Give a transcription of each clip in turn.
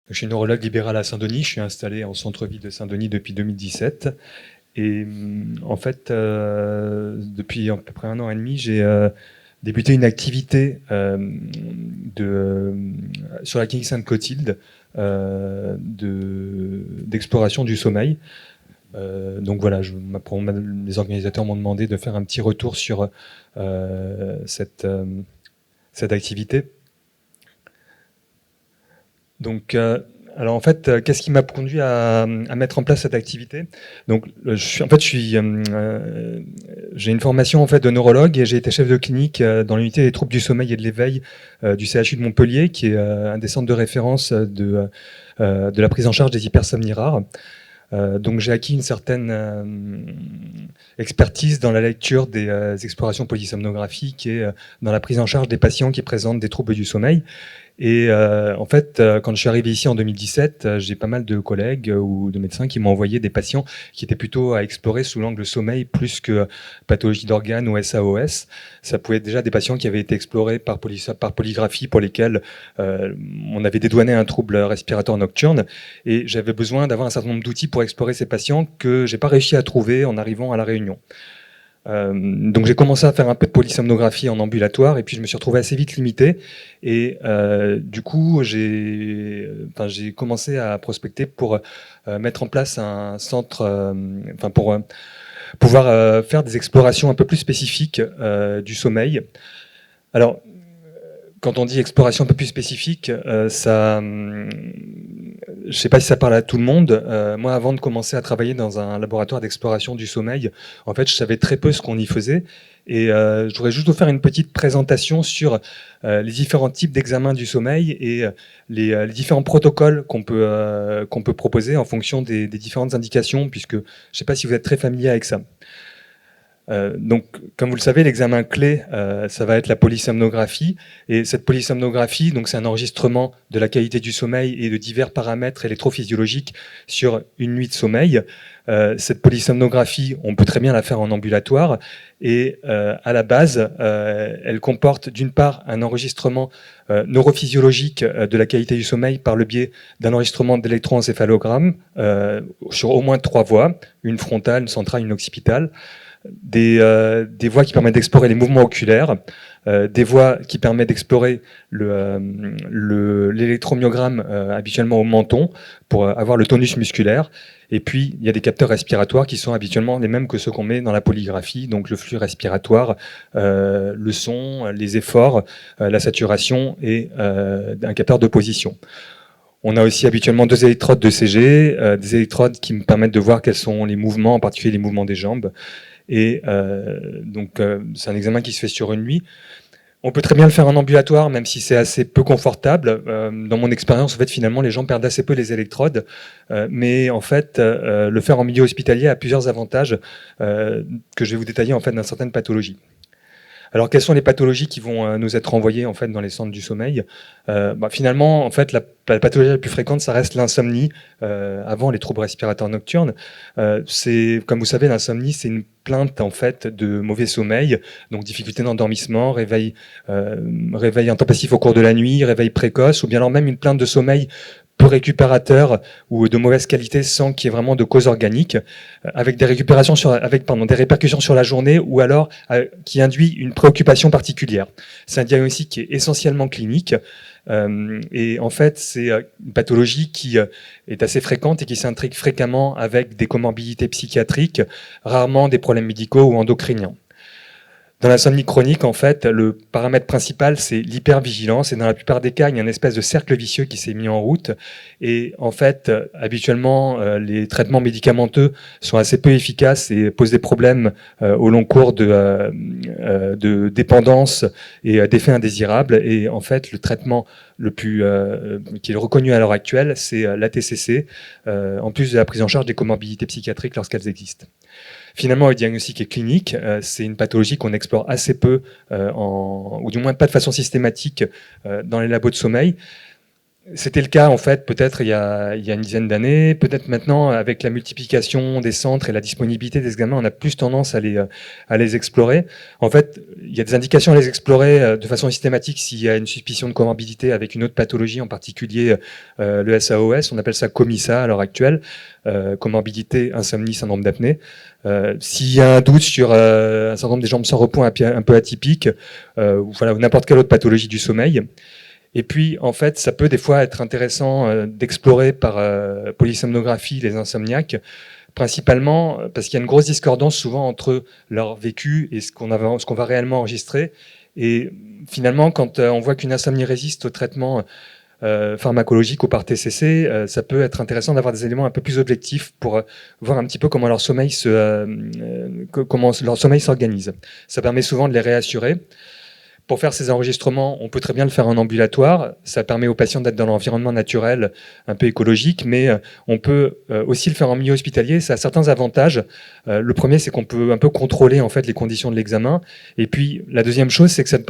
Je suis neurologue libéral à Saint-Denis, je suis installé en centre-ville de Saint-Denis depuis 2017. Et en fait, depuis à peu près 1 an et demi, j'ai débuté une activité sur la clinique Sainte-Clotilde d'exploration du sommeil. Donc voilà, les organisateurs m'ont demandé de faire un petit retour sur cette activité. Donc, alors en fait, qu'est-ce qui m'a conduit à mettre en place cette activité? Donc, j'ai une formation en fait de neurologue et j'ai été chef de clinique dans l'unité des troubles du sommeil et de l'éveil du CHU de Montpellier, qui est un des centres de référence de la prise en charge des hypersomnies rares. Donc j'ai acquis une certaine expertise dans la lecture des explorations polysomnographiques et dans la prise en charge des patients qui présentent des troubles du sommeil. Et en fait, quand je suis arrivé ici en 2017, j'ai pas mal de collègues ou de médecins qui m'ont envoyé des patients qui étaient plutôt à explorer sous l'angle sommeil plus que pathologie d'organes ou SAOS. Ça pouvait être déjà des patients qui avaient été explorés par polygraphie pour lesquels on avait dédouané un trouble respiratoire nocturne. Et j'avais besoin d'avoir un certain nombre d'outils pour explorer ces patients que j'ai pas réussi à trouver en arrivant à La Réunion. Donc j'ai commencé à faire un peu de polysomnographie en ambulatoire et puis je me suis retrouvé assez vite limité et du coup j'ai commencé à prospecter pour mettre en place un centre, pour pouvoir faire des explorations un peu plus spécifiques du sommeil. Alors quand on dit exploration un peu plus spécifique, je ne sais pas si ça parle à tout le monde. Moi, avant de commencer à travailler dans un laboratoire d'exploration du sommeil, en fait, je savais très peu ce qu'on y faisait. Et je voudrais juste vous faire une petite présentation sur les différents types d'examens du sommeil et les différents protocoles qu'on peut proposer en fonction des différentes indications, puisque je ne sais pas si vous êtes très familier avec ça. Donc, comme vous le savez, l'examen clé, ça va être la polysomnographie. Et cette polysomnographie, donc, c'est un enregistrement de la qualité du sommeil et de divers paramètres électrophysiologiques sur une nuit de sommeil. Cette polysomnographie, on peut très bien la faire en ambulatoire. Et à la base, elle comporte d'une part un enregistrement neurophysiologique de la qualité du sommeil par le biais d'un enregistrement d'électroencéphalogramme sur au moins 3 voies, une frontale, une centrale, une occipitale. Des voies qui permettent d'explorer les mouvements oculaires, des voies qui permettent d'explorer l'électromyogramme habituellement au menton pour avoir le tonus musculaire. Et puis, il y a des capteurs respiratoires qui sont habituellement les mêmes que ceux qu'on met dans la polygraphie, donc le flux respiratoire, le son, les efforts, la saturation et un capteur de position. On a aussi habituellement 2 électrodes de CG, des électrodes qui me permettent de voir quels sont les mouvements, en particulier les mouvements des jambes. Et c'est un examen qui se fait sur une nuit. On peut très bien le faire en ambulatoire, même si c'est assez peu confortable. Dans mon expérience, en fait, finalement, les gens perdent assez peu les électrodes. Mais en fait, le faire en milieu hospitalier a plusieurs avantages que je vais vous détailler en fait dans certaines pathologies. Alors, quelles sont les pathologies qui vont nous être envoyées en fait dans les centres du sommeil? Finalement, en fait, la pathologie la plus fréquente, ça reste l'insomnie avant les troubles respirateurs nocturnes. C'est, comme vous savez, l'insomnie, c'est une plainte en fait de mauvais sommeil, donc difficulté d'endormissement, réveil intempestif au cours de la nuit, réveil précoce, ou bien alors même une plainte de sommeil peu récupérateur ou de mauvaise qualité sans qu'il y ait vraiment de cause organique, avec des répercussions sur la journée ou alors qui induit une préoccupation particulière. C'est un diagnostic qui est essentiellement clinique et en fait c'est une pathologie qui est assez fréquente et qui s'intrigue fréquemment avec des comorbidités psychiatriques, rarement des problèmes médicaux ou endocriniens. Dans l'insomnie chronique, en fait, le paramètre principal, c'est l'hypervigilance. Et dans la plupart des cas, il y a une espèce de cercle vicieux qui s'est mis en route. Et en fait, habituellement, les traitements médicamenteux sont assez peu efficaces et posent des problèmes au long cours de dépendance et d'effets indésirables. Et en fait, le traitement le plus qui est reconnu à l'heure actuelle, c'est l'ATCC, en plus de la prise en charge des comorbidités psychiatriques lorsqu'elles existent. Finalement, le diagnostic est clinique. C'est une pathologie qu'on explore assez peu, ou du moins pas de façon systématique, dans les labos de sommeil. C'était le cas, en fait, peut-être il y a une dizaine d'années. Peut-être maintenant, avec la multiplication des centres et la disponibilité des examens, on a plus tendance à les explorer. En fait, il y a des indications à les explorer de façon systématique s'il y a une suspicion de comorbidité avec une autre pathologie, en particulier le SAOS. On appelle ça COMISA à l'heure actuelle, comorbidité, insomnie, syndrome d'apnée. S'il y a un doute sur un syndrome des jambes sans repos un peu atypique, ou voilà, ou n'importe quelle autre pathologie du sommeil. Et puis, en fait, ça peut des fois être intéressant d'explorer par polysomnographie les insomniaques, principalement parce qu'il y a une grosse discordance souvent entre leur vécu et ce qu'on va réellement enregistrer. Et finalement, quand on voit qu'une insomnie résiste au traitement pharmacologique ou par TCC, ça peut être intéressant d'avoir des éléments un peu plus objectifs pour voir un petit peu comment leur sommeil s'organise. Ça permet souvent de les réassurer. Pour faire ces enregistrements, on peut très bien le faire en ambulatoire. Ça permet aux patients d'être dans l'environnement naturel, un peu écologique, mais on peut aussi le faire en milieu hospitalier. Ça a certains avantages. Le premier, c'est qu'on peut un peu contrôler en fait les conditions de l'examen. Et puis la deuxième chose, c'est que ça nous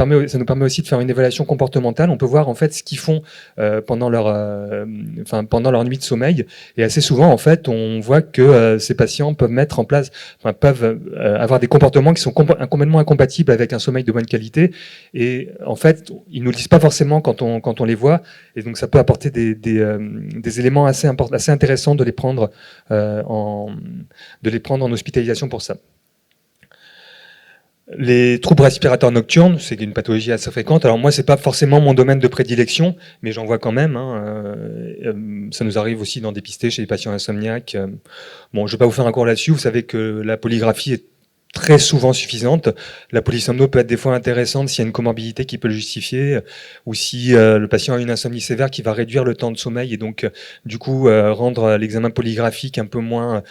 permet aussi de faire une évaluation comportementale. On peut voir en fait ce qu'ils font pendant leur nuit de sommeil. Et assez souvent, en fait, on voit que ces patients peuvent mettre en place, peuvent avoir des comportements qui sont complètement incompatibles avec un sommeil de bonne qualité. Et en fait, ils nous le disent pas forcément quand on les voit, et donc ça peut apporter des éléments assez intéressants de les prendre en hospitalisation pour ça. Les troubles respirateurs nocturnes, c'est une pathologie assez fréquente. Alors moi, c'est pas forcément mon domaine de prédilection, mais j'en vois quand même. Ça nous arrive aussi d'en dépister chez les patients insomniaques. Bon, je vais pas vous faire un cours là-dessus. Vous savez que la polygraphie est très souvent suffisante. La polysomno peut être des fois intéressante s'il y a une comorbidité qui peut le justifier, ou si le patient a une insomnie sévère qui va réduire le temps de sommeil et donc du coup rendre l'examen polygraphique un peu moins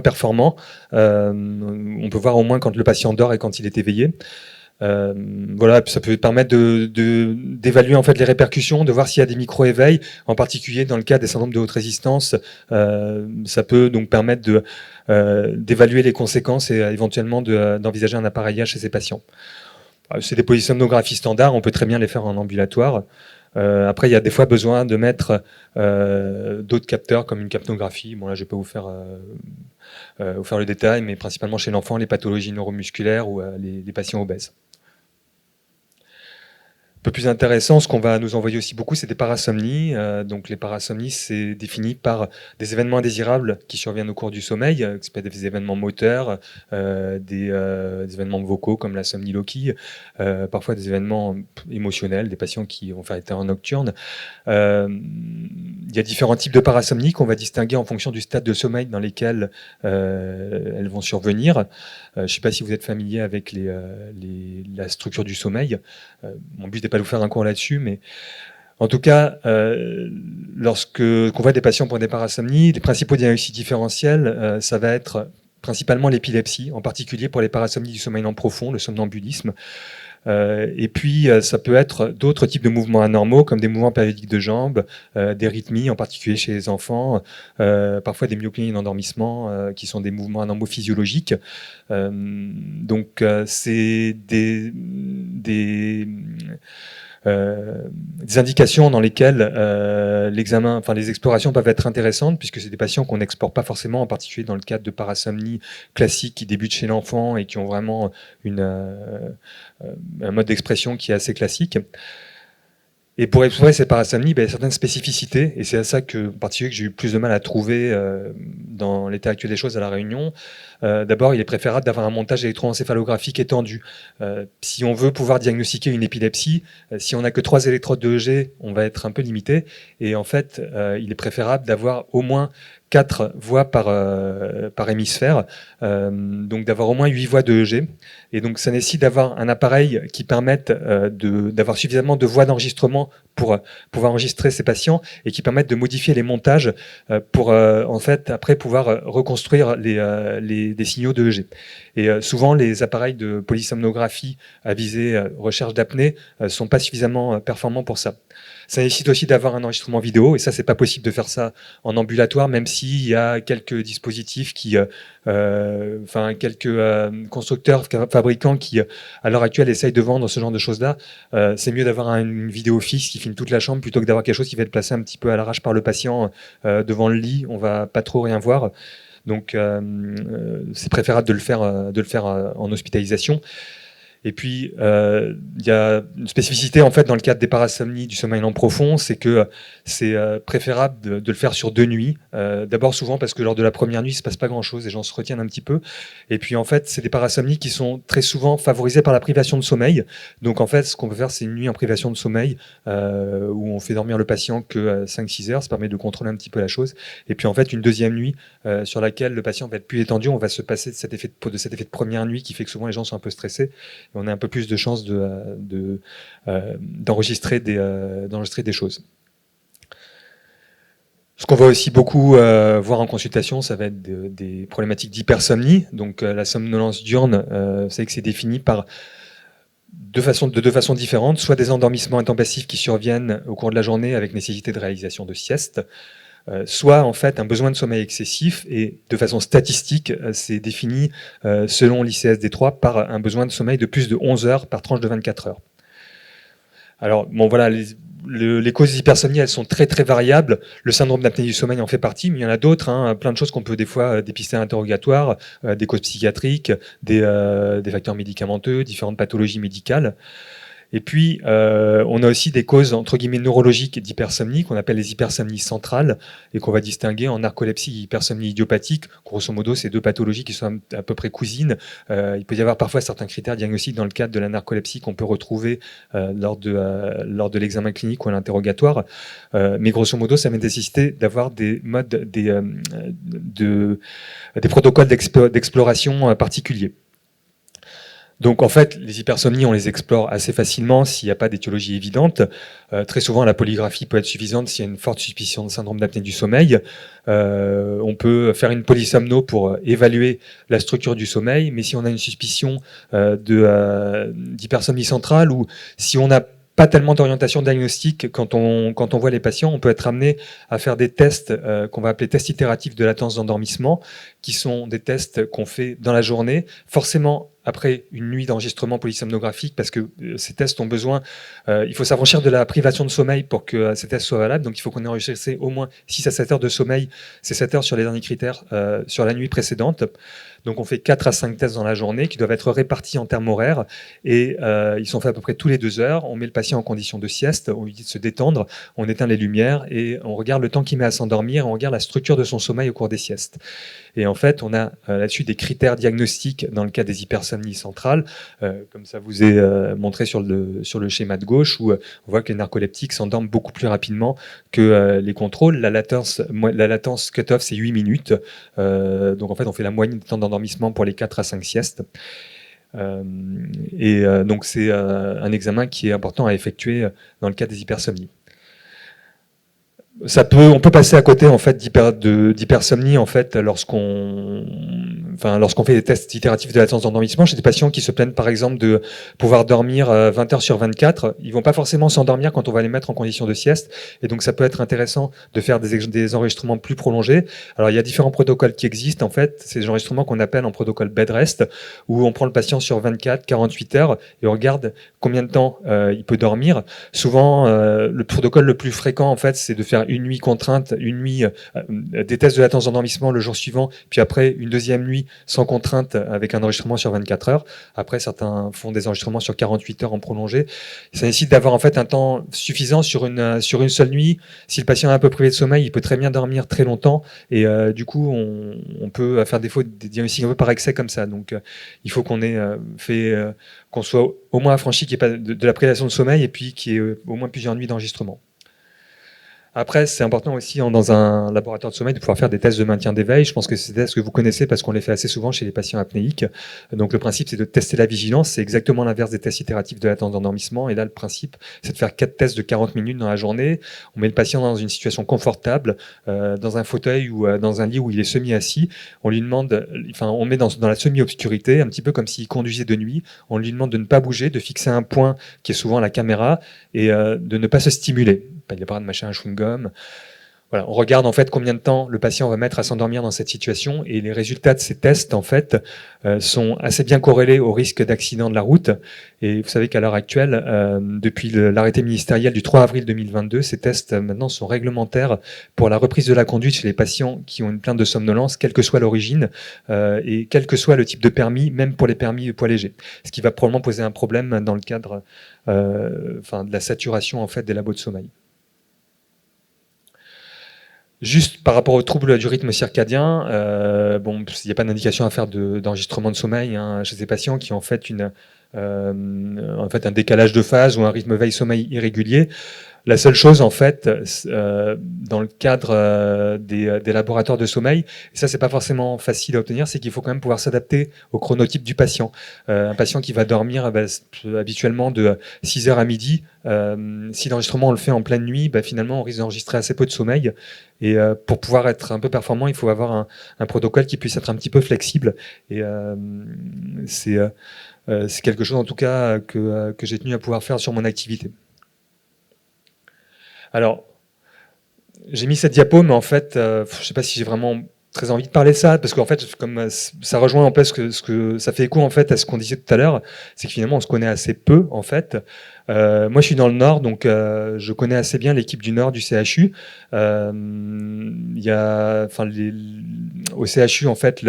performant. On peut voir au moins quand le patient dort et quand il est éveillé. Voilà, ça peut permettre d'évaluer en fait les répercussions, de voir s'il y a des micro-éveils, en particulier dans le cas des syndromes de haute résistance. Ça peut donc permettre d'évaluer les conséquences et éventuellement d'envisager un appareillage chez ces patients. C'est des polysomnographies standards, on peut très bien les faire en ambulatoire. Après, il y a des fois besoin de mettre d'autres capteurs comme une capnographie. Bon là, je vais pas vous faire le détail, mais principalement chez l'enfant, les pathologies neuromusculaires ou les patients obèses. Un peu plus intéressant, ce qu'on va nous envoyer aussi beaucoup, c'est des parasomnies. Donc les parasomnies, c'est défini par des événements indésirables qui surviennent au cours du sommeil, qui peuvent être des événements moteurs, des événements vocaux comme la somniloquie, parfois des événements émotionnels, des patients qui vont faire des terreurs nocturnes. Il y a différents types de parasomnies qu'on va distinguer en fonction du stade de sommeil dans lesquels elles vont survenir. Je ne sais pas si vous êtes familier avec la structure du sommeil. Mon but n'est pas de vous faire un cours là-dessus, mais en tout cas, qu'on voit des patients pour des parasomnies, les principaux diagnostics différentiels, ça va être principalement l'épilepsie, en particulier pour les parasomnies du sommeil non profond, le somnambulisme. Et puis, ça peut être d'autres types de mouvements anormaux, comme des mouvements périodiques de jambes, des rythmies, en particulier chez les enfants, parfois des myoclonies d'endormissement, qui sont des mouvements anormaux physiologiques. Donc, c'est des indications dans lesquelles les explorations peuvent être intéressantes, puisque c'est des patients qu'on n'explore pas forcément, en particulier dans le cadre de parasomnie classique qui débutent chez l'enfant et qui ont vraiment un mode d'expression qui est assez classique. Et pour explorer ces parasomnies, il y a certaines spécificités, et c'est à ça en particulier que j'ai eu plus de mal à trouver dans l'état actuel des choses à La Réunion. D'abord, il est préférable d'avoir un montage électroencéphalographique étendu. Si on veut pouvoir diagnostiquer une épilepsie, si on n'a que 3 électrodes de EEG, on va être un peu limité. Et en fait, il est préférable d'avoir au moins 4 voix par hémisphère, donc d'avoir au moins 8 voix de EEG. Et donc ça nécessite d'avoir un appareil qui permette d'avoir suffisamment de voix d'enregistrement pour pouvoir enregistrer ces patients et qui permettent de modifier les montages pour en fait après pouvoir reconstruire des signaux de EEG. Et souvent les appareils de polysomnographie à visée recherche d'apnée sont pas suffisamment performants pour ça. Ça nécessite aussi d'avoir un enregistrement vidéo, et ça, c'est pas possible de faire ça en ambulatoire, même s'il y a quelques dispositifs quelques constructeurs, fabricants qui, à l'heure actuelle, essayent de vendre ce genre de choses-là. C'est mieux d'avoir une vidéo fixe qui filme toute la chambre plutôt que d'avoir quelque chose qui va être placé un petit peu à l'arrache par le patient devant le lit. On va pas trop rien voir. Donc, c'est préférable de le faire en hospitalisation. Et puis, il y a une spécificité en fait dans le cadre des parasomnies du sommeil non profond, c'est que c'est préférable de le faire sur 2 nuits. D'abord souvent parce que lors de la première nuit, il se passe pas grand-chose, les gens se retiennent un petit peu. Et puis en fait, c'est des parasomnies qui sont très souvent favorisées par la privation de sommeil. Donc en fait, ce qu'on peut faire, c'est une nuit en privation de sommeil où on fait dormir le patient que 5-6 heures. Ça permet de contrôler un petit peu la chose. Et puis en fait, une deuxième nuit sur laquelle le patient va être plus détendu, on va se passer de cet effet de première nuit qui fait que souvent les gens sont un peu stressés. On a un peu plus de chances d'enregistrer des choses. Ce qu'on va aussi beaucoup voir en consultation, ça va être des problématiques d'hypersomnie. Donc la somnolence diurne, vous savez que c'est défini par de deux façons différentes, soit des endormissements intempestifs qui surviennent au cours de la journée avec nécessité de réalisation de sieste, soit en fait un besoin de sommeil excessif, et de façon statistique, c'est défini selon l'ICSD-3 par un besoin de sommeil de plus de 11 heures par tranche de 24 heures. Alors bon voilà, les causes d'hypersomnie, elles sont très très variables. Le syndrome d'apnée du sommeil en fait partie, mais il y en a d'autres, hein, plein de choses qu'on peut des fois dépister à l'interrogatoire, des causes psychiatriques, des facteurs médicamenteux, différentes pathologies médicales. Et puis, on a aussi des causes, entre guillemets, neurologiques d'hypersomnie, qu'on appelle les hypersomnies centrales, et qu'on va distinguer en narcolepsie et hypersomnie idiopathique. Grosso modo, c'est deux pathologies qui sont à peu près cousines. Il peut y avoir parfois certains critères diagnostiques dans le cadre de la narcolepsie qu'on peut retrouver lors de l'examen clinique ou à l'interrogatoire. Mais grosso modo, ça va nécessiter d'avoir des protocoles d'exploration particuliers. Donc en fait, les hypersomnies, on les explore assez facilement s'il n'y a pas d'étiologie évidente. Très souvent, la polygraphie peut être suffisante s'il y a une forte suspicion de syndrome d'apnée du sommeil. On peut faire une polysomno pour évaluer la structure du sommeil, mais si on a une suspicion d'hypersomnie centrale, ou si on n'a pas tellement d'orientation diagnostique quand on voit les patients, on peut être amené à faire des tests qu'on va appeler tests itératifs de latence d'endormissement, qui sont des tests qu'on fait dans la journée, forcément après une nuit d'enregistrement polysomnographique, parce que ces tests ont besoin, il faut s'affranchir de la privation de sommeil pour que ces tests soient valables, donc il faut qu'on ait enregistré au moins 6 à 7 heures de sommeil, c'est 7 heures sur les derniers critères sur la nuit précédente. Donc on fait 4 à 5 tests dans la journée qui doivent être répartis en termes horaires, et ils sont faits à peu près tous les 2 heures. On met le patient en condition de sieste, on lui dit de se détendre, on éteint les lumières et on regarde le temps qu'il met à s'endormir, on regarde la structure de son sommeil au cours des siestes. Et en fait, on a là-dessus des critères diagnostiques dans le cas des hypersomnies centrales, comme ça vous est montré sur le schéma de gauche, où on voit que les narcoleptiques s'endorment beaucoup plus rapidement que les contrôles. La latence cut-off, c'est 8 minutes. Donc en fait, on fait la moyenne du temps d'endormissement pour les 4 à 5 siestes. Donc c'est un examen qui est important à effectuer dans le cas des hypersomnies. On peut passer à côté en fait d'hypersomnie en fait lorsqu'on fait des tests itératifs de latence d'endormissement chez des patients qui se plaignent par exemple de pouvoir dormir 20 heures sur 24. Ils vont pas forcément s'endormir quand on va les mettre en condition de sieste, et donc ça peut être intéressant de faire des enregistrements plus prolongés. Alors il y a différents protocoles qui existent en fait, c'est des enregistrements qu'on appelle en protocole bed rest, où on prend le patient sur 24, 48 heures et on regarde combien de temps il peut dormir. Souvent le protocole le plus fréquent en fait, c'est de faire une nuit contrainte, une nuit des tests de latence d'endormissement le jour suivant, puis après une deuxième nuit sans contrainte avec un enregistrement sur 24 heures. Après, certains font des enregistrements sur 48 heures en prolongé. Ça nécessite d'avoir en fait un temps suffisant sur une seule nuit. Si le patient est un peu privé de sommeil, il peut très bien dormir très longtemps, et du coup, on peut faire des diagnostics un peu par excès comme ça. Donc, il faut qu'on ait qu'on soit au moins affranchi qu'il n'y ait pas de la privation de sommeil, et puis qu'il y ait au moins plusieurs nuits d'enregistrement. Après, c'est important aussi dans un laboratoire de sommeil de pouvoir faire des tests de maintien d'éveil. Je pense que c'est des tests que vous connaissez parce qu'on les fait assez souvent chez les patients apnéiques. Donc le principe, c'est de tester la vigilance. C'est exactement l'inverse des tests itératifs de latence d'endormissement. Et là, le principe, c'est de faire 4 tests de 40 minutes dans la journée. On met le patient dans une situation confortable, dans un fauteuil ou dans un lit où il est semi-assis. On lui demande, on met dans la semi-obscurité, un petit peu comme s'il conduisait de nuit. On lui demande de ne pas bouger, de fixer un point qui est souvent la caméra, et de ne pas se stimuler. il pas de machin à chewing-gum. Voilà, on regarde en fait combien de temps le patient va mettre à s'endormir dans cette situation et les résultats de ces tests en fait sont assez bien corrélés au risque d'accident de la route. Et vous savez qu'à l'heure actuelle, depuis l'arrêté ministériel du 3 avril 2022, ces tests maintenant sont réglementaires pour la reprise de la conduite chez les patients qui ont une plainte de somnolence, quelle que soit l'origine et quel que soit le type de permis, même pour les permis de poids léger. Ce qui va probablement poser un problème dans le cadre de la saturation en fait des labos de sommeil. Juste par rapport aux troubles du rythme circadien, bon, il n'y a pas d'indication à faire d'enregistrement de sommeil chez ces patients qui ont en fait un décalage de phase ou un rythme veille-sommeil irrégulier. La seule chose, en fait, dans le cadre des laboratoires de sommeil, et ça, c'est pas forcément facile à obtenir, c'est qu'il faut quand même pouvoir s'adapter au chronotype du patient. Un patient qui va dormir habituellement de 6h à midi, si l'enregistrement on le fait en pleine nuit, finalement, on risque d'enregistrer assez peu de sommeil. Et pour pouvoir être un peu performant, il faut avoir un protocole qui puisse être un petit peu flexible. Et c'est quelque chose, en tout cas, que j'ai tenu à pouvoir faire sur mon activité. Alors, j'ai mis cette diapo, mais en fait, je ne sais pas si j'ai vraiment très envie de parler de ça, parce qu'en fait, comme ça rejoint en fait ce que ça fait écho en fait à ce qu'on disait tout à l'heure, c'est que finalement on se connaît assez peu en fait. Moi, je suis dans le Nord, donc je connais assez bien l'équipe du Nord du CHU. Il y a, au CHU en fait,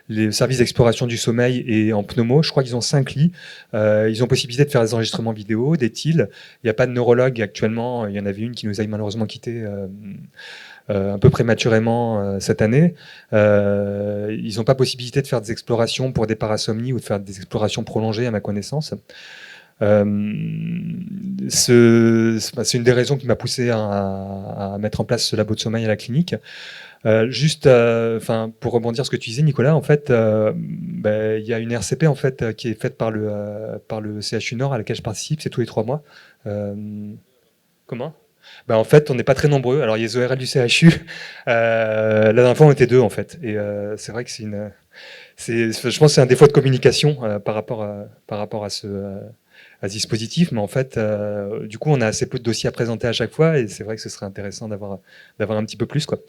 les services d'exploration du sommeil et en pneumo, je crois qu'ils ont 5 lits. Ils ont possibilité de faire des enregistrements vidéo, des TIL. Il n'y a pas de neurologue actuellement. Il y en avait une qui nous a malheureusement quitté un peu prématurément cette année. Ils n'ont pas possibilité de faire des explorations pour des parasomnies ou de faire des explorations prolongées à ma connaissance. C'est une des raisons qui m'a poussé à mettre en place ce labo de sommeil à la clinique. Pour rebondir sur ce que tu disais, Nicolas, en fait, il y a une RCP en fait qui est faite par le CHU Nord à laquelle je participe, c'est tous les 3 mois. Comment ? En fait, on n'est pas très nombreux. Alors, il y a les ORL du CHU. La dernière fois, on était 2, en fait. Et c'est vrai que je pense que c'est un défaut de communication par rapport à ce dispositif. Mais en fait, du coup, on a assez peu de dossiers à présenter à chaque fois. Et c'est vrai que ce serait intéressant d'avoir un petit peu plus, quoi.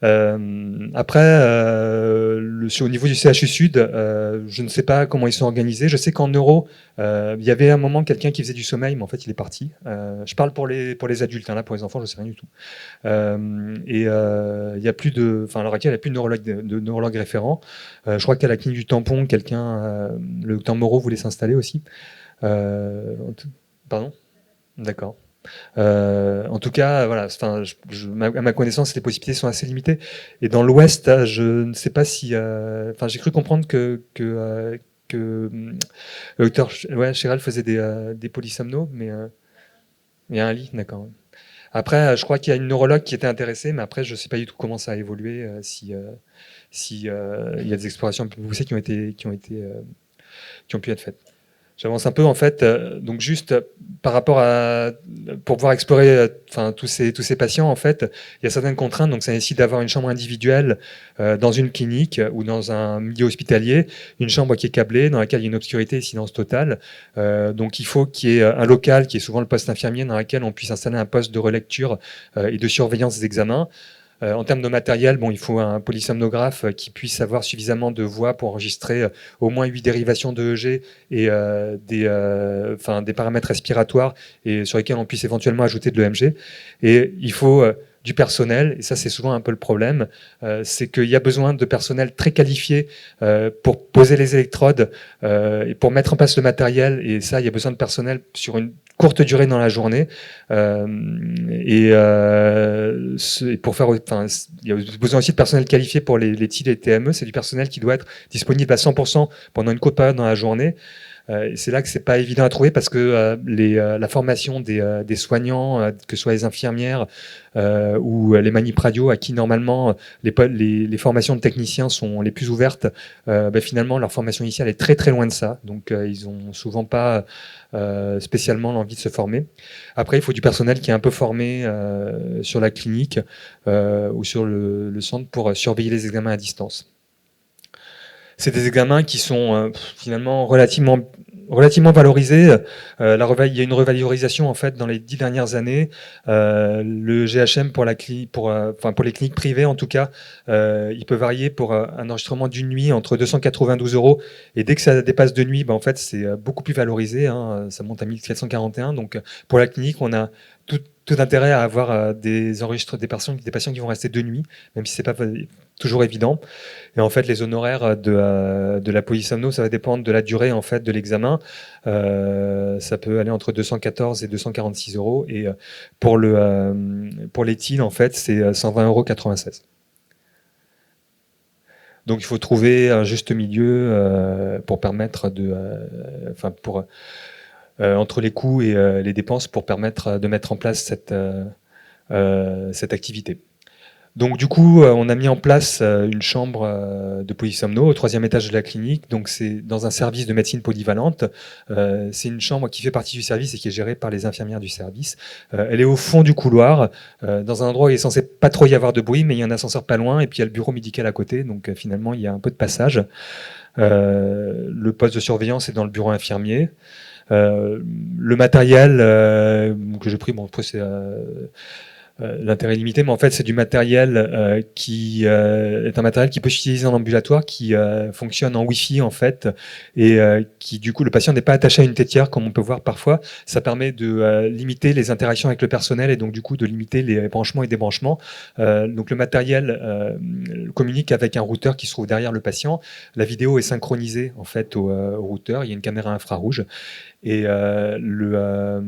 Après, au niveau du CHU Sud, je ne sais pas comment ils sont organisés. Je sais qu'en neuro, il y avait un moment quelqu'un qui faisait du sommeil, mais en fait il est parti. Je parle pour les adultes, là pour les enfants, je ne sais rien du tout. Il y a plus de, à l'heure actuelle, il n'y a plus de neurologue référent. Je crois qu'à la clinique du Tampon, le docteur Moreau voulait s'installer aussi. Pardon ? D'accord. En tout cas, voilà. À ma connaissance, les possibilités sont assez limitées. Et dans l'Ouest, je ne sais pas si. J'ai cru comprendre que le docteur Chéral faisait des polysomnos, mais il y a un lit, d'accord. Après, je crois qu'il y a une neurologue qui était intéressée, mais après, je ne sais pas du tout comment ça a évolué, si il y a des explorations un peu poussées qui ont pu être faites. J'avance un peu en fait, donc juste par rapport pour pouvoir explorer tous ces patients en fait, il y a certaines contraintes, donc ça nécessite d'avoir une chambre individuelle dans une clinique ou dans un milieu hospitalier, une chambre qui est câblée, dans laquelle il y a une obscurité et silence total. Donc il faut qu'il y ait un local qui est souvent le poste infirmier dans lequel on puisse installer un poste de relecture et de surveillance des examens. En termes de matériel, il faut un polysomnographe qui puisse avoir suffisamment de voix pour enregistrer au moins 8 dérivations de EEG et des paramètres respiratoires et sur lesquels on puisse éventuellement ajouter de l'EMG. Et il faut du personnel, et ça c'est souvent un peu le problème, c'est qu'il y a besoin de personnel très qualifié pour poser les électrodes et pour mettre en place le matériel, et ça il y a besoin de personnel sur une courte durée dans la journée et pour faire, il y a besoin aussi de personnel qualifié pour les TIL et les TME. C'est du personnel qui doit être disponible à 100% pendant une courte période dans la journée. Et c'est là que c'est pas évident à trouver parce que la formation des soignants, que ce soit les infirmières ou les manip radio, à qui normalement les formations de techniciens sont les plus ouvertes, finalement leur formation initiale est très très loin de ça. Donc ils ont souvent pas spécialement l'envie de se former. Après, il faut du personnel qui est un peu formé sur la clinique ou sur le centre pour surveiller les examens à distance. C'est des examens qui sont finalement relativement relativement valorisé. Il y a une revalorisation en fait dans les 10 dernières années. Le GHM pour pour les cliniques privées en tout cas, il peut varier pour un enregistrement d'une nuit entre 292 euros et dès que ça dépasse 2 nuits, en fait c'est beaucoup plus valorisé. Hein, ça monte à 1441. Donc pour la clinique, on a tout intérêt à avoir des patients qui vont rester 2 nuits, même si c'est pas toujours évident. Et en fait, les honoraires de la polysomno, ça va dépendre de la durée en fait de l'examen. Ça peut aller entre 214 et 246 euros. Et pour l'éthyle, en fait, c'est 120,96 €. Donc, il faut trouver un juste milieu pour permettre entre les coûts et les dépenses pour permettre de mettre en place cette activité. Donc du coup, on a mis en place une chambre de polysomno au 3e étage de la clinique. Donc c'est dans un service de médecine polyvalente. C'est une chambre qui fait partie du service et qui est gérée par les infirmières du service. Elle est au fond du couloir, dans un endroit où il est censé pas trop y avoir de bruit, mais il y a un ascenseur pas loin et puis il y a le bureau médical à côté. Donc finalement, il y a un peu de passage. Le poste de surveillance est dans le bureau infirmier. Le matériel que j'ai pris, après c'est l'intérêt est limité, mais en fait c'est du matériel qui est un matériel qui peut s'utiliser en ambulatoire, qui fonctionne en Wi-Fi en fait, et qui du coup le patient n'est pas attaché à une tétière comme on peut voir parfois. Ça permet de limiter les interactions avec le personnel et donc du coup de limiter les branchements et débranchements. Donc le matériel communique avec un routeur qui se trouve derrière le patient. La vidéo est synchronisée en fait au routeur. Il y a une caméra infrarouge. Et le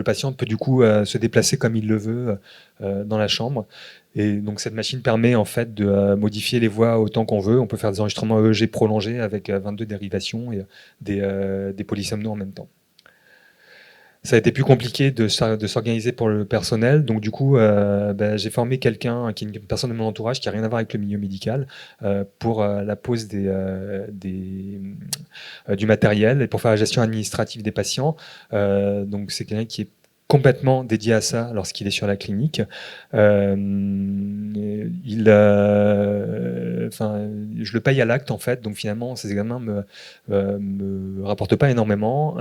patient peut du coup se déplacer comme il le veut dans la chambre. Et donc cette machine permet en fait de modifier les voix autant qu'on veut. On peut faire des enregistrements EEG prolongés avec 22 dérivations et des polysomnos en même temps. Ça a été plus compliqué de s'organiser pour le personnel. Donc du coup, j'ai formé quelqu'un, qui est une personne de mon entourage, qui n'a rien à voir avec le milieu médical, pour la pose du matériel et pour faire la gestion administrative des patients. Donc c'est quelqu'un qui est complètement dédié à ça lorsqu'il est sur la clinique. Je le paye à l'acte en fait, donc finalement ces examens me rapportent pas énormément.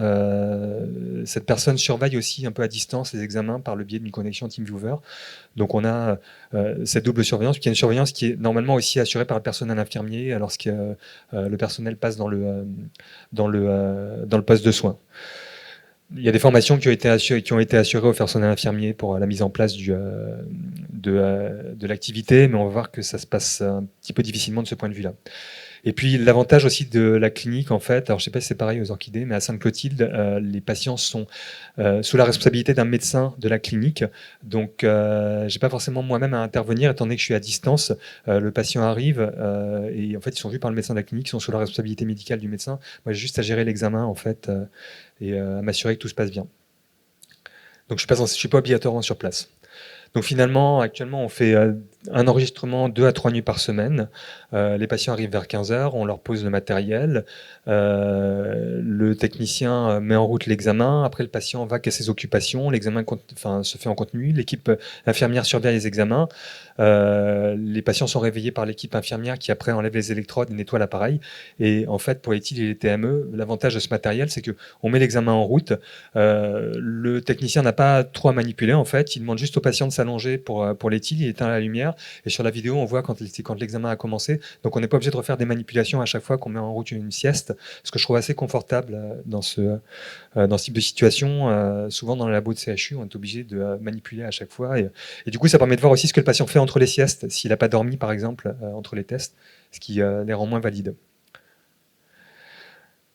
Cette personne surveille aussi un peu à distance les examens par le biais d'une connexion TeamViewer. Donc on a cette double surveillance, puis il y a une surveillance qui est normalement aussi assurée par le personnel infirmier lorsque le personnel passe dans le poste de soins. Il y a des formations qui ont été assurées au personnel infirmier pour la mise en place de l'activité, mais on va voir que ça se passe un petit peu difficilement de ce point de vue-là. Et puis l'avantage aussi de la clinique, en fait, alors je ne sais pas si c'est pareil aux Orchidées, mais à Sainte-Clotilde, les patients sont sous la responsabilité d'un médecin de la clinique. Donc je n'ai pas forcément moi-même à intervenir, étant donné que je suis à distance. Le patient arrive et en fait ils sont vus par le médecin de la clinique, ils sont sous la responsabilité médicale du médecin. Moi j'ai juste à gérer l'examen en fait et à m'assurer que tout se passe bien. Donc je ne suis pas obligatoirement sur place. Donc finalement, actuellement, on fait un enregistrement 2 à 3 nuits par semaine. Les patients arrivent vers 15h, on leur pose le matériel. Le technicien met en route l'examen. Après, le patient va qu'à ses occupations. L'examen se fait en continu. L'équipe infirmière surveille les examens. Les patients sont réveillés par l'équipe infirmière qui après enlève les électrodes et nettoie l'appareil. Et en fait, pour les TIL et les TME, l'avantage de ce matériel, c'est qu'on met l'examen en route. Le technicien n'a pas trop à manipuler en fait. Il demande juste au patient de s'allonger pour les TIL. Il éteint la lumière. Et sur la vidéo, on voit quand l'examen a commencé. Donc on n'est pas obligé de refaire des manipulations à chaque fois qu'on met en route une sieste. Ce que je trouve assez confortable dans ce type de situation. Souvent dans le labo de CHU, on est obligé de manipuler à chaque fois. Et du coup, ça permet de voir aussi ce que le patient fait entre les siestes, s'il n'a pas dormi par exemple entre les tests, ce qui les rend moins valides.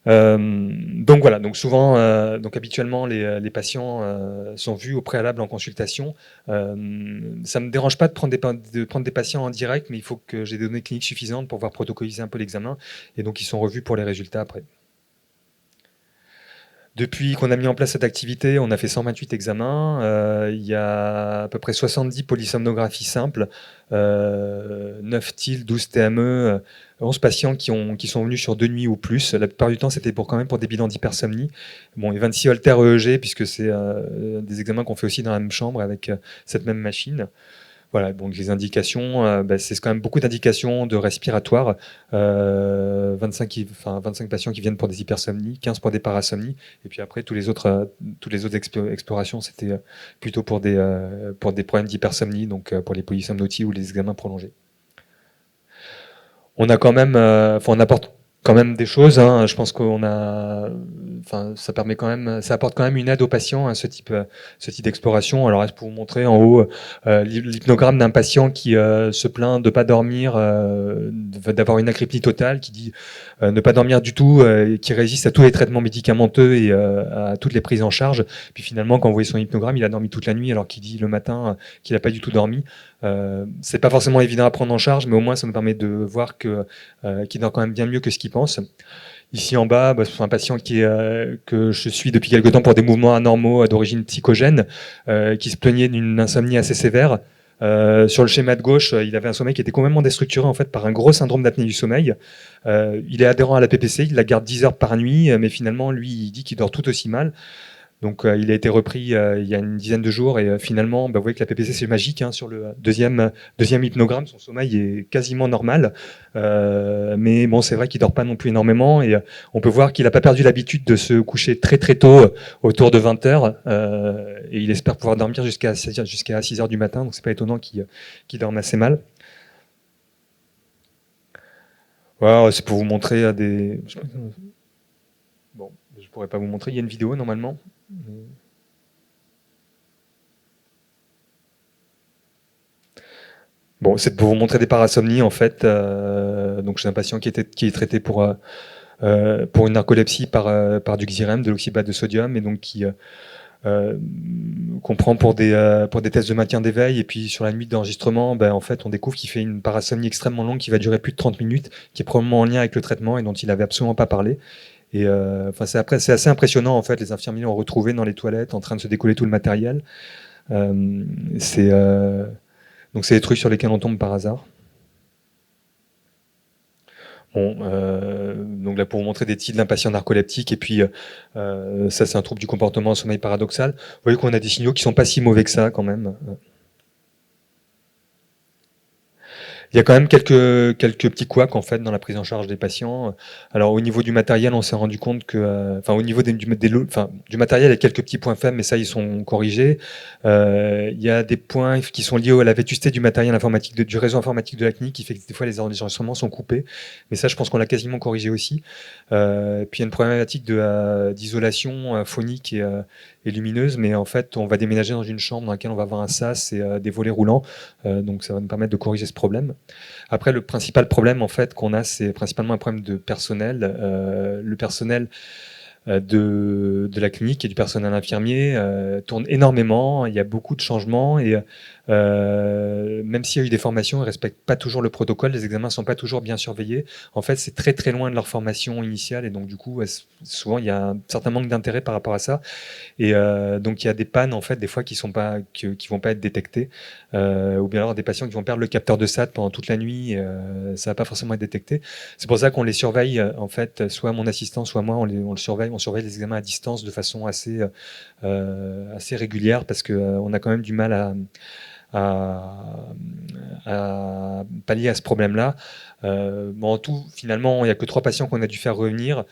Donc voilà, donc souvent, habituellement les patients sont vus au préalable en consultation. Ça ne me dérange pas de prendre des patients en direct, mais il faut que j'ai des données cliniques suffisantes pour pouvoir protocoliser un peu l'examen, et donc ils sont revus pour les résultats après. Depuis qu'on a mis en place cette activité, on a fait 128 examens. Il y a à peu près 70 polysomnographies simples, 9 TIL, 12 TME, 11 patients qui sont venus sur 2 nuits ou plus. La plupart du temps, c'était quand même pour des bilans d'hypersomnie. Bon, et 26 holters EEG, puisque c'est des examens qu'on fait aussi dans la même chambre avec cette même machine. Voilà, donc les indications, c'est quand même beaucoup d'indications de respiratoire. 25 patients qui viennent pour des hypersomnies, 15 pour des parasomnies, et puis après toutes les autres explorations, c'était plutôt pour des problèmes d'hypersomnie, donc pour les polysomnoties ou les examens prolongés. On a quand même, on apporte quand même des choses, hein. Je pense qu'on a, ça permet quand même, ça apporte quand même une aide aux patients, hein, ce type d'exploration. Alors, est-ce pour vous montrer en haut l'hypnogramme d'un patient qui se plaint de pas dormir, d'avoir une acrypnie totale, qui dit ne pas dormir du tout, et qui résiste à tous les traitements médicamenteux et à toutes les prises en charge. Puis finalement, quand vous voyez son hypnogramme, il a dormi toute la nuit, alors qu'il dit le matin qu'il n'a pas du tout dormi. C'est pas forcément évident à prendre en charge, mais au moins ça nous permet de voir qu'il dort quand même bien mieux que ce qu'il pense. Ici en bas, c'est un patient que je suis depuis quelque temps pour des mouvements anormaux d'origine psychogène, qui se plaignait d'une insomnie assez sévère. Sur le schéma de gauche, il avait un sommeil qui était complètement déstructuré en fait par un gros syndrome d'apnée du sommeil. Il est adhérent à la PPC, il la garde 10 heures par nuit, mais finalement lui il dit qu'il dort tout aussi mal. Donc il a été repris il y a une dizaine de jours et finalement, vous voyez que la PPC c'est magique, hein, sur le deuxième hypnogramme, son sommeil est quasiment normal, mais bon c'est vrai qu'il dort pas non plus énormément et on peut voir qu'il n'a pas perdu l'habitude de se coucher très très tôt, autour de 20 heures, et il espère pouvoir dormir jusqu'à 6 heures du matin, donc c'est pas étonnant qu'il dorme assez mal. Voilà, c'est pour vous montrer des... Bon, je pourrais pas vous montrer, il y a une vidéo normalement. Bon, c'est pour vous montrer des parasomnies en fait. Donc j'ai un patient qui est traité pour une narcolepsie par du Xyrem, de l'oxybate de sodium, et donc qu'on prend pour des tests de maintien d'éveil. Et puis sur la nuit d'enregistrement, en fait, on découvre qu'il fait une parasomnie extrêmement longue qui va durer plus de 30 minutes, qui est probablement en lien avec le traitement et dont il avait absolument pas parlé. Et c'est assez impressionnant en fait. Les infirmiers l'ont retrouvé dans les toilettes en train de se décoller tout le matériel. C'est Donc c'est des trucs sur lesquels on tombe par hasard. Bon, donc là pour vous montrer des titres d'un patient narcoleptique, et puis ça c'est un trouble du comportement en sommeil paradoxal. Vous voyez qu'on a des signaux qui sont pas si mauvais que ça quand même. Il y a quand même quelques petits couacs en fait dans la prise en charge des patients. Alors au niveau du matériel, on s'est rendu compte que, au niveau du matériel, il y a quelques petits points faibles, mais ça ils sont corrigés. Il y a des points qui sont liés à la vétusté du matériel informatique, du réseau informatique de la clinique, qui fait que des fois les enregistrements sont coupés. Mais ça, je pense qu'on l'a quasiment corrigé aussi. Puis il y a une problématique d'isolation phonique et lumineuse, mais en fait, on va déménager dans une chambre dans laquelle on va avoir un sas et des volets roulants. Donc ça va nous permettre de corriger ce problème. Après, le principal problème en fait qu'on a, c'est principalement un problème de personnel. Le personnel de la clinique et du personnel infirmier tourne énormément. Il y a beaucoup de changements et même s'il y a eu des formations, ils ne respectent pas toujours le protocole. Les examens ne sont pas toujours bien surveillés. En fait, c'est très très loin de leur formation initiale et donc du coup, souvent il y a un certain manque d'intérêt par rapport à ça. Et donc il y a des pannes en fait des fois qui vont pas être détectées, ou bien alors des patients qui vont perdre le capteur de SAT pendant toute la nuit, ça va pas forcément être détecté. C'est pour ça qu'on les surveille en fait, soit mon assistant, soit moi, on surveille les examens à distance de façon assez régulière parce que on a quand même du mal à pallier à ce problème-là. En tout, finalement, il n'y a que 3 patients qu'on a dû faire revenir.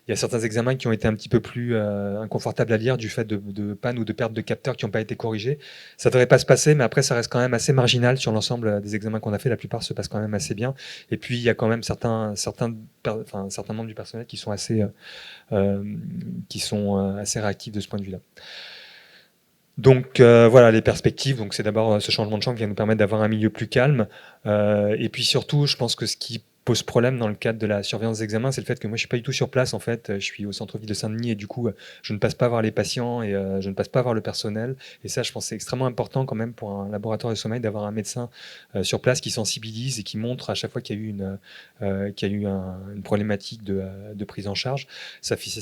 Il y a certains examens qui ont été un petit peu plus inconfortables à lire du fait de panne ou de perte de capteurs qui n'ont pas été corrigés. Ça ne devrait pas se passer, mais après, ça reste quand même assez marginal sur l'ensemble des examens qu'on a fait. La plupart se passent quand même assez bien. Et puis, il y a quand même certains membres du personnel qui sont assez réactifs de ce point de vue-là. Donc voilà les perspectives. Donc c'est d'abord ce changement de champ qui va nous permettre d'avoir un milieu plus calme. Et puis surtout, je pense que ce qui pose problème dans le cadre de la surveillance d'examen, c'est le fait que moi je suis pas du tout sur place en fait. Je suis au centre-ville de Saint-Denis et du coup je ne passe pas voir les patients et je ne passe pas voir le personnel. Et ça, je pense que c'est extrêmement important quand même pour un laboratoire de sommeil d'avoir un médecin sur place qui sensibilise et qui montre à chaque fois qu'il y a eu une problématique de prise en charge.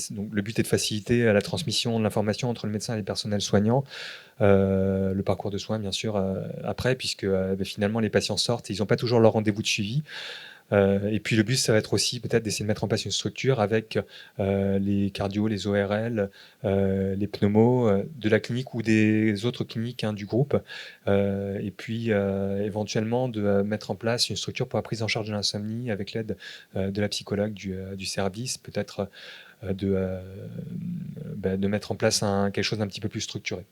Donc le but est de faciliter la transmission de l'information entre le médecin et les personnels soignants. Le parcours de soins bien sûr après, puisque finalement les patients sortent et ils n'ont pas toujours leur rendez-vous de suivi. Et puis le but, ça va être aussi peut-être d'essayer de mettre en place une structure avec les cardio, les ORL, les pneumos de la clinique ou des autres cliniques, hein, du groupe. Et puis éventuellement de mettre en place une structure pour la prise en charge de l'insomnie avec l'aide de la psychologue du service, peut-être de mettre en place quelque chose d'un petit peu plus structuré.